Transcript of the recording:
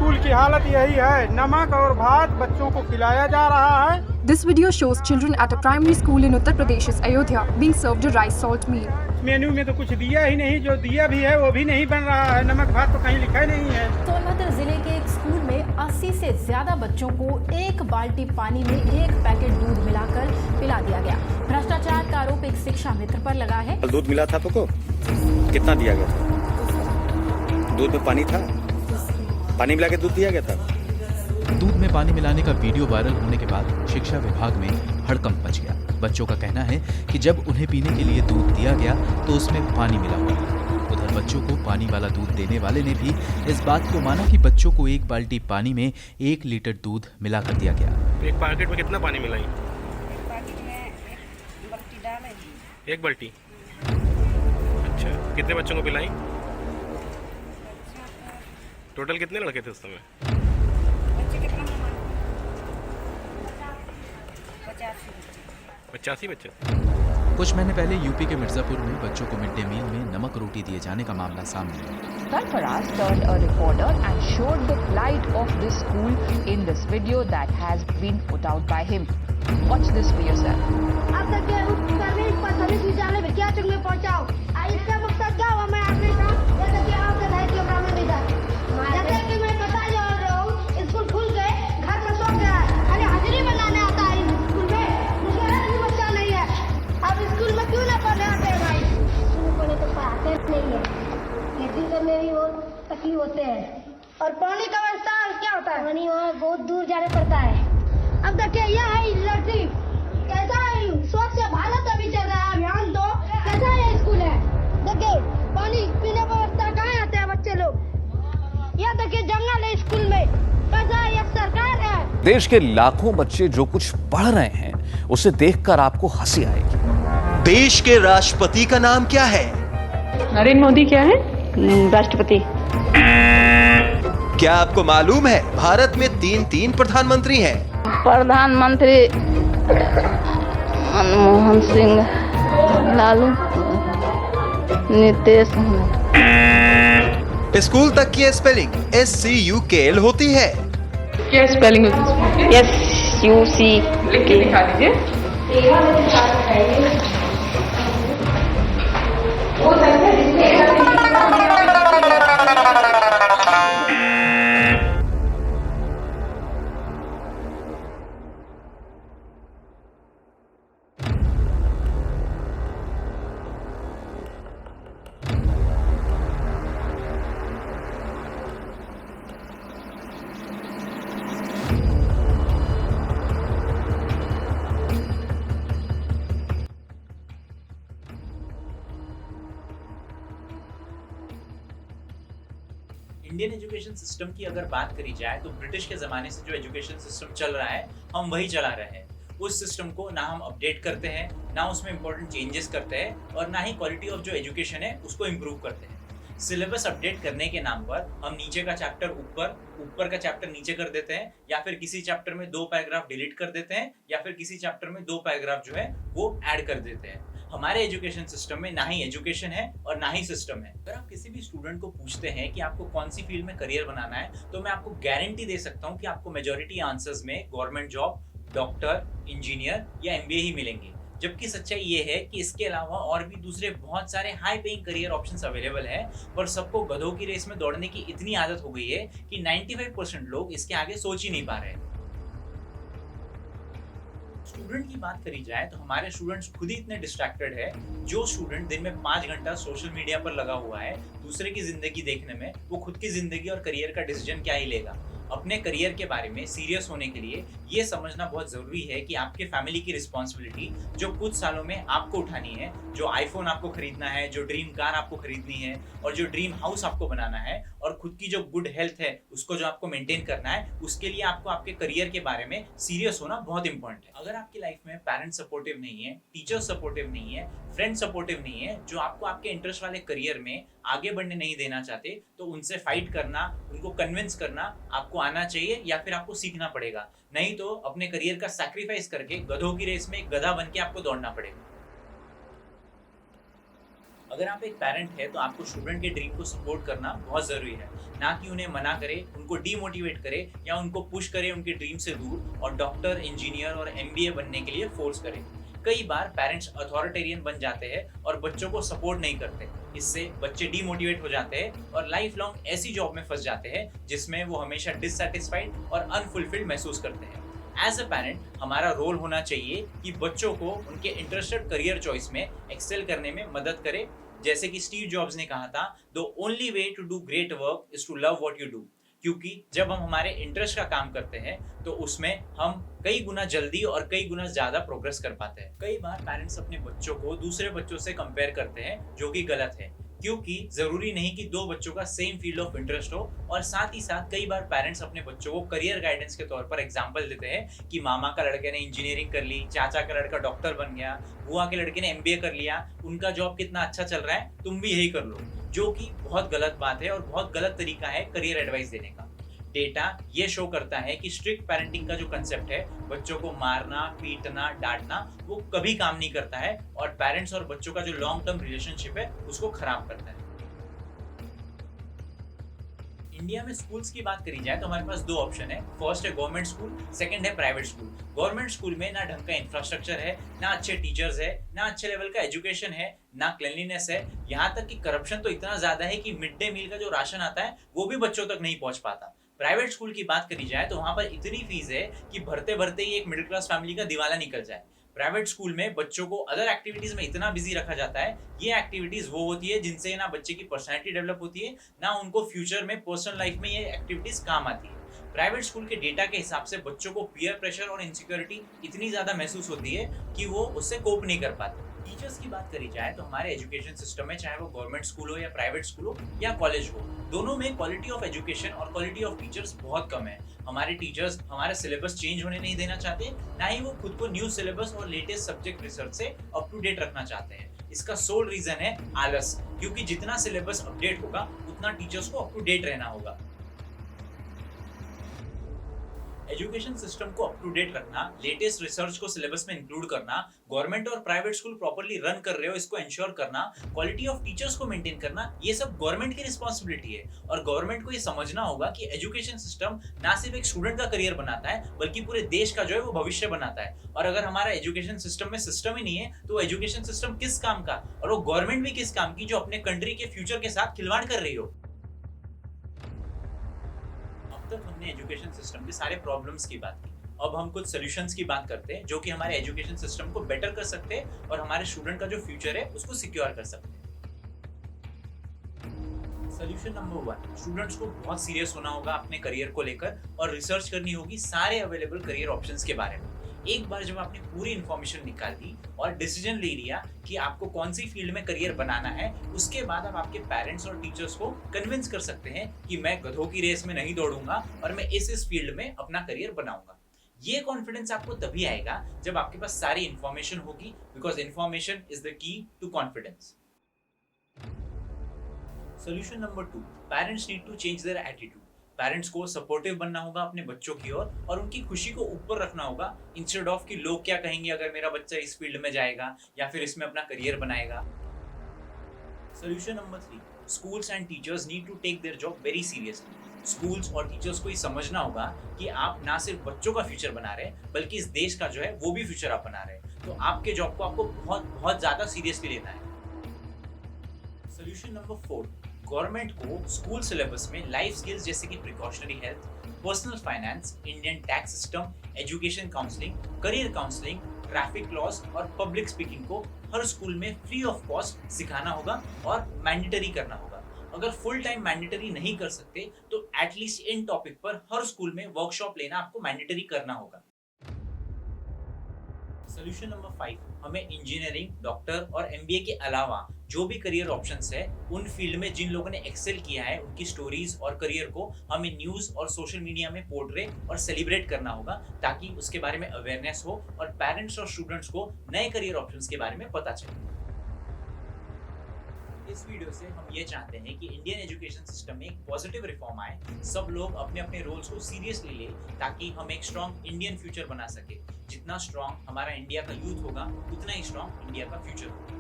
School की हालत यही है, नमक और भात बच्चों को खिलाया जा रहा है। This video shows children at a primary school in Uttar Pradesh's Ayodhya being served a rice salt meal. Menu में तो कुछ दिया ही नहीं, जो दिया भी है वो भी नहीं बन रहा है, नमक भात तो कहीं लिखा ही नहीं है। सोनभद्र जिले के एक स्कूल में 80 से ज्यादा बच्चों को एक बाल्टी पानी में एक पैकेट दूध मिलाकर पिला दिया गया। भ्रष्टाचार का आरोप एक शिक्षा मित्र पर लगा है। दूध मिला था तुमको? कितना दिया गया था? दूध में पानी था? पानी मिला के दूध दिया गया था? दूध में पानी मिलाने का वीडियो वायरल होने के बाद शिक्षा विभाग में हड़कंप मच गया। बच्चों का कहना है कि जब उन्हें पीने के लिए दूध दिया गया तो उसमें पानी मिला हुआ था। उधर बच्चों को पानी वाला दूध देने वाले ने भी इस बात को माना कि बच्चों को एक बाल्टी पानी में 1 लीटर दूध मिला कर दिया गया। एक पैकेट में कितना पानी मिलाई? एक बाल्टी। अच्छा, कितने बच्चों को पिलाई? टोटल कितने लड़के थे उस समय? 85 बच्चे। कुछ महीने पहले यूपी के मिर्जापुर में बच्चों को मिड डे मील में नमक रोटी दिए जाने का मामला सामने आया। Sarfaraz turned a reporter and showed the plight of this school in this video that has been put out by him. Watch this for yourself. अब तक के प्राथमिक प्राथमिक विद्यालय में क्या तक में पहुंचाओ, इसका मकसद क्या हुआ? मैं आपने कहा जैसे कि आपके भाई के ब्राह्मण विद्यालय जैसे कि मैं बता रहा हूँ, स्कूल खुल गए, घर में सो गया, अरे हाजिरी बनाने आता है स्कूल में, मुझे भी बच्चा नहीं है। अब स्कूल में क्यों ना पढ़ने आते हैं भाई? स्कूल पढ़ने तो पढ़ाते नहीं है, खेती करने भी बहुत तकलीफ होते हैं। और पानी का व्यवस्था क्या होता है? पानी वहाँ बहुत दूर जाने पड़ता है। अब देखिए यह है लड़की, कैसा है स्वच्छ भारत अभी चल रहा है अभियान, तो कैसा है स्कूल है? देखिए पानी पीने व्यवस्था कहाँ आते हैं बच्चे लोग? यह देखिए जंगल है स्कूल में, कैसा है? यह सरकार है। देश के लाखों बच्चे जो कुछ पढ़ रहे हैं उसे देखकर आपको हंसी आएगी। देश के राष्ट्रपति का नाम क्या है? नरेंद्र मोदी क्या है? राष्ट्रपति। क्या आपको मालूम है भारत में 3 प्रधानमंत्री हैं? प्रधानमंत्री मनमोहन सिंह, लालू, नीतीश। स्कूल तक की स्पेलिंग SCUKL होती है। क्या स्पेलिंग होती है? SUC। लिख के दिखा दीजिए। इंडियन एजुकेशन सिस्टम की अगर बात करी जाए तो ब्रिटिश के ज़माने से जो एजुकेशन सिस्टम चल रहा है हम वही चला रहे हैं। उस सिस्टम को ना हम अपडेट करते हैं, ना उसमें इंपॉर्टेंट चेंजेस करते हैं और ना ही क्वालिटी ऑफ जो एजुकेशन है उसको इम्प्रूव करते हैं। सिलेबस अपडेट करने के नाम पर हम नीचे का चैप्टर ऊपर का चैप्टर नीचे कर देते हैं, या फिर किसी चैप्टर में 2 पैराग्राफ डिलीट कर देते हैं, या फिर किसी चैप्टर में 2 पैराग्राफ जो है वो ऐड कर देते हैं। हमारे एजुकेशन सिस्टम में ना ही एजुकेशन है और ना ही सिस्टम है। अगर आप किसी भी स्टूडेंट को पूछते हैं कि आपको कौन सी फील्ड में करियर बनाना है, तो मैं आपको गारंटी दे सकता हूँ कि आपको मेजॉरिटी आंसर्स में गवर्नमेंट जॉब, डॉक्टर, इंजीनियर या MBA ही मिलेंगे। जबकि सच्चाई ये है कि इसके अलावा और भी दूसरे बहुत सारे high paying career options available है, पर सबको गधों की रेस में दौड़ने की इतनी आदत हो गई है कि 95% लोग इसके आगे सोच ही नहीं पा रहे। स्टूडेंट की बात करी जाए तो हमारे स्टूडेंट्स खुद ही इतने डिस्ट्रैक्टेड है। जो स्टूडेंट दिन में 5 घंटा सोशल मीडिया पर लगा हुआ है दूसरे की जिंदगी देखने में, वो खुद की जिंदगी और करियर का डिसीजन क्या ही लेगा। अपने करियर के बारे में सीरियस होने के लिए ये समझना बहुत जरूरी है कि आपके फैमिली की रिस्पॉन्सिबिलिटी जो कुछ सालों में आपको उठानी है, जो आईफोन आपको खरीदना है, जो ड्रीम कार आपको खरीदनी है और जो ड्रीम हाउस आपको बनाना है, और खुद की जो गुड हेल्थ है उसको जो आपको मेंटेन करना है, उसके लिए आपको आपके करियर के बारे में सीरियस होना बहुत इंपॉर्टेंट है। अगर आपकी लाइफ में पेरेंट्स सपोर्टिव नहीं है, टीचर सपोर्टिव नहीं है, फ्रेंड सपोर्टिव नहीं है, जो आपको आपके इंटरेस्ट वाले करियर में आगे बढ़ने नहीं देना चाहते, तो उनसे फाइट करना, उनको कन्विंस करना आपको आना चाहिए या फिर आपको सीखना पड़ेगा। नहीं तो अपने करियर का सैक्रिफाइस करके गधों की रेस में एक गधा बन के आपको दौड़ना पड़ेगा। अगर आप एक पेरेंट है तो आपको स्टूडेंट के ड्रीम को सपोर्ट करना बहुत जरूरी है, ना कि उन्हें मना करे, उनको डीमोटिवेट करे या उनको पुश करे उनके ड्रीम से दूर और डॉक्टर, इंजीनियर और एमबीए बनने के लिए फोर्स करे। कई बार पेरेंट्स अथॉरिटेरियन बन जाते हैं और बच्चों को सपोर्ट नहीं करते। इससे बच्चे डीमोटिवेट हो जाते हैं और लाइफ लॉन्ग ऐसी जॉब में फंस जाते हैं जिसमें वो हमेशा डिससैटिस्फाइड और अनफुलफिल्ड महसूस करते हैं। एज अ पेरेंट हमारा रोल होना चाहिए कि बच्चों को उनके इंटरेस्टेड करियर चॉइस में एक्सेल करने में मदद करे। जैसे कि स्टीव जॉब्स ने कहा था, the only way to do great work is to love what you do. क्योंकि जब हम हमारे इंटरेस्ट का काम करते हैं तो उसमें हम कई गुना जल्दी और कई गुना ज्यादा प्रोग्रेस कर पाते हैं। कई बार पेरेंट्स अपने बच्चों को दूसरे बच्चों से कंपेयर करते हैं, जो कि गलत है, क्योंकि जरूरी नहीं कि दो बच्चों का सेम फील्ड ऑफ इंटरेस्ट हो। और साथ ही साथ कई बार पेरेंट्स अपने बच्चों को करियर गाइडेंस के तौर पर एग्जांपल देते हैं कि मामा का लड़के ने इंजीनियरिंग कर ली, चाचा का लड़का डॉक्टर बन गया, बुआ के लड़के ने एमबीए कर लिया, उनका जॉब कितना अच्छा चल रहा है, तुम भी यही कर लो, जो कि बहुत गलत बात है और बहुत गलत तरीका है करियर एडवाइस देने का। डेटा ये शो करता है कि स्ट्रिक्ट पेरेंटिंग का जो कंसेप्ट है, बच्चों को मारना, पीटना, डांटना, वो कभी काम नहीं करता है और पेरेंट्स और बच्चों का जो लॉन्ग टर्म रिलेशनशिप है उसको खराब करता है। इंडिया में स्कूल्स की बात करी जाए तो हमारे पास दो ऑप्शन है। फर्स्ट है गवर्नमेंट स्कूल, सेकंड है प्राइवेट स्कूल। गवर्नमेंट स्कूल में ना ढंग का इंफ्रास्ट्रक्चर है, ना अच्छे टीचर्स है, ना अच्छे लेवल का एजुकेशन है, ना क्लीनलीनेस है। यहाँ तक कि करप्शन तो इतना ज्यादा है कि मिड डे मील का जो राशन आता है वो भी बच्चों तक नहीं पहुंच पाता। प्राइवेट स्कूल की बात करी जाए तो वहां पर इतनी फीस है कि भरते भरते ही एक मिडिल क्लास फैमिली का दिवाला निकल जाए। प्राइवेट स्कूल में बच्चों को अदर एक्टिविटीज में इतना बिजी रखा जाता है, ये एक्टिविटीज वो होती है जिनसे ना बच्चे की पर्सनैलिटी डेवलप होती है, ना उनको फ्यूचर में पर्सनल लाइफ में ये एक्टिविटीज काम आती है। प्राइवेट स्कूल के डेटा के हिसाब से बच्चों को पीयर प्रेशर और इनसिक्योरिटी इतनी ज्यादा महसूस होती है कि वो उससे कोप नहीं कर पाते। टीचर्स की बात करी जाए तो हमारे एजुकेशन सिस्टम में, चाहे वो गवर्नमेंट स्कूल हो या प्राइवेट स्कूल हो या कॉलेज हो, दोनों में क्वालिटी ऑफ एजुकेशन और क्वालिटी ऑफ टीचर्स बहुत कम है। हमारे टीचर्स हमारा सिलेबस चेंज होने नहीं देना चाहते, ना ही वो खुद को न्यू सिलेबस और लेटेस्ट सब्जेक्ट रिसर्च से अप टू डेट रखना चाहते हैं। इसका सोल रीजन है आलस, क्योंकि जितना सिलेबस अपडेट होगा उतना टीचर्स को अप टू डेट रहना होगा। एजुकेशन सिस्टम को अप टू डेट रखना, लेटेस्ट रिसर्च को सिलेबस में इंक्लूड करना, गवर्नमेंट और प्राइवेट स्कूल प्रॉपर्ली रन कर रहे हो इसको इंश्योर करना, क्वालिटी ऑफ टीचर्स को मेंटेन करना, ये सब गवर्नमेंट की रिस्पांसिबिलिटी है। और गवर्नमेंट को ये समझना होगा कि एजुकेशन सिस्टम ना सिर्फ एक स्टूडेंट का करियर बनाता है बल्कि पूरे देश का जो है वो भविष्य बनाता है। और अगर हमारा एजुकेशन सिस्टम में सिस्टम ही नहीं है तो एजुकेशन सिस्टम किस काम का, और वो गवर्नमेंट भी किस काम की जो अपने कंट्री के फ्यूचर के साथ खिलवाड़ कर रही हो। तक हमने एजुकेशन सिस्टम के सारे प्रॉब्लम्स की बात की, अब हम कुछ सॉल्यूशंस की बात करते हैं जो कि हमारे एजुकेशन सिस्टम को बेटर कर सकते हैं और हमारे स्टूडेंट का जो फ्यूचर है उसको सिक्योर कर सकते हैं। सॉल्यूशन नंबर 1, स्टूडेंट्स को बहुत सीरियस होना होगा अपने करियर को लेकर और रिसर्च करनी होगी सारे अवेलेबल करियर ऑप्शंस के बारे में। एक बार जब आपने पूरी इंफॉर्मेशन निकाल दी और डिसीजन ले लिया कि आपको कौन सी फील्ड में करियर बनाना है, उसके बाद आप आपके पेरेंट्स और टीचर्स को कन्विंस कर सकते हैं कि मैं गधों की रेस में नहीं दौड़ूंगा और मैं इस फील्ड में अपना करियर बनाऊंगा। ये कॉन्फिडेंस आपको तभी आएगा जब आपके पास सारी इंफॉर्मेशन होगी, because information is the key to confidence. Solution number 2, parents need to change their attitude. Parents को सपोर्टिव बनना होगा अपने बच्चों की ओर और उनकी खुशी को ऊपर रखना होगा, इंस्टेड ऑफ कि लोग क्या कहेंगे अगर मेरा बच्चा इस फील्ड में जाएगा या फिर इसमें अपना करियर बनाएगा। Solution number 3, schools and teachers need to take their job very seriously. Schools और टीचर्स को ये समझना होगा कि आप ना सिर्फ बच्चों का फ्यूचर बना रहे हैं बल्कि इस देश का जो है वो भी फ्यूचर आप बना रहे हैं, तो आपके जॉब को आपको बहुत बहुत ज्यादा सीरियसली लेना है। सॉल्यूशन नंबर 4, गवर्नमेंट को स्कूल सिलेबस में लाइफ स्किल्स जैसे कि precautionary health, personal finance, Indian tax system, education counselling, career counselling, traffic laws और पब्लिक स्पीकिंग को हर स्कूल में फ्री ऑफ कॉस्ट सिखाना होगा और मैंडेटरी करना होगा। अगर फुल टाइम मैंडेटरी नहीं कर सकते तो एटलीस्ट इन टॉपिक पर हर स्कूल में वर्कशॉप लेना आपको मैंडेटरी करना होगा। सॉल्यूशन नंबर 5, हमें इंजीनियरिंग, डॉक्टर और एमबीए के अलावा जो भी करियर ऑप्शंस है उन फील्ड में जिन लोगों ने एक्सेल किया है उनकी स्टोरीज और करियर को हमें न्यूज और सोशल मीडिया में पोर्ट्रे और सेलिब्रेट करना होगा, ताकि उसके बारे में अवेयरनेस हो और पेरेंट्स और स्टूडेंट्स को नए करियर ऑप्शंस के बारे में पता चले। इस वीडियो से हम ये चाहते हैं कि इंडियन एजुकेशन सिस्टम में एक पॉजिटिव रिफॉर्म आए, सब लोग अपने अपने रोल्स को सीरियसली ले, ताकि हम एक स्ट्रॉन्ग इंडियन फ्यूचर बना सके। जितना स्ट्रॉन्ग हमारा इंडिया का यूथ होगा उतना ही स्ट्रॉन्ग इंडिया का फ्यूचर होगा।